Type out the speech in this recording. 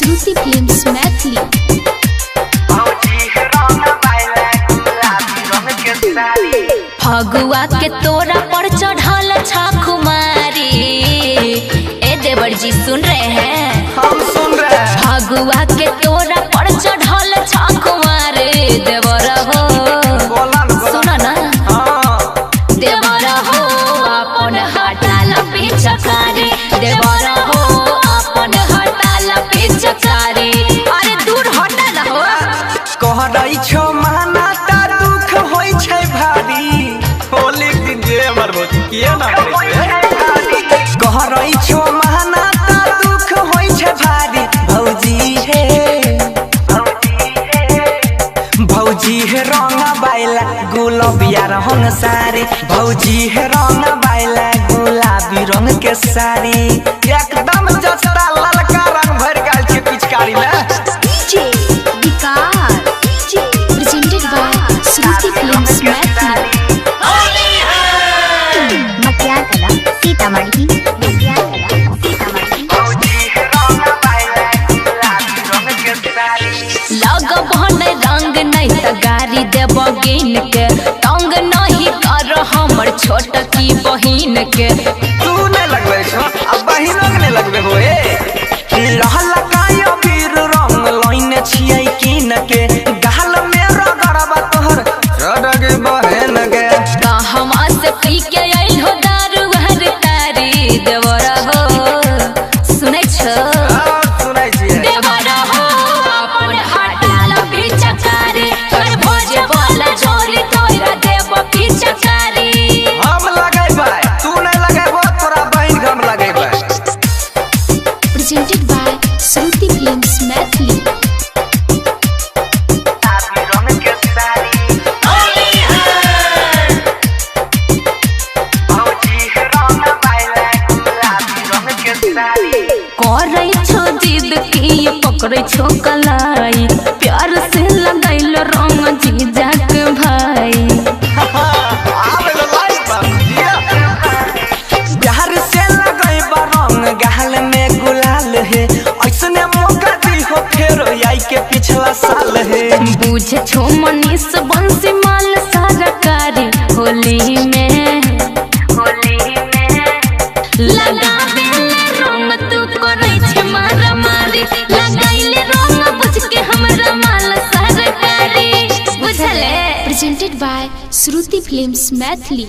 श्रुति films Maithili. Phagua के तोरा पर चढ़ल छाखुमारी। ए देवर जी सुन रहे हैं? हम सुन रहे हैं। फगुआ के तोरा पर चढ़ल छाखुमारी। देवर हो सुना ना, देवर हो अपन हटाल पिचकारी। देवर हो अपन हटाल पिचकारी। अरे दूर हटाल हो। कह रही छो माना ता दुख होई छै भारी। होली के दिन जे हमर भौजी किए ना करे छै। कह रही छो माना ता दुख होई छै भारी। भौजी है रंग बाइला गुलाबिया रंग साड़ी। भौजी है रंग बाइला गुलाबी रंग के साड़ी। एकदम जस्ता ललका रंग भर गल छै पिचकारी में। DJ Vikar presented by Shruti films Maithili. मटियागला सीतामढ़ी। लग बहन रंग नहीं त गाड़ी देव गिन के। तंग नहीं कर हमर छोट की बहिन के। तू नहीं लगबे छो अब बहिनो के नहीं लगबे होए। लहल कायो बीर रंग लाइन छियै किन के। गाल में रगड़बा तोहर चढ़गे बहन गे। कहवा से पी के आइल हो दारू हर तारी। देवर हो सुनै छ? सुनै छियै। देवर हो अपन हटाल पिचकारी। तोर भोज वाला झोली तोरा देव पिचकारी। हम लगेबै तू नहीं लगेबो तोरा बहिन हम लगेबै। Presented by Shruti films Maithili. करे छो जिद की पकड़े छो कलाई। प्यार से लगैल रंग जीजा के भाई। प्यार से लगेबा रंग गाल में गुलाल है। ऐसने मौका दी हो फेर आई के पिछला साल है। बुझे छो मनीष बंसी माल सरकारी। होली में लगावे रंग तू करे छे मारा मारी। लगाइले रंग बुझ के हमरा माल सरकारी। बुझले? Presented by Shruti films Maithili.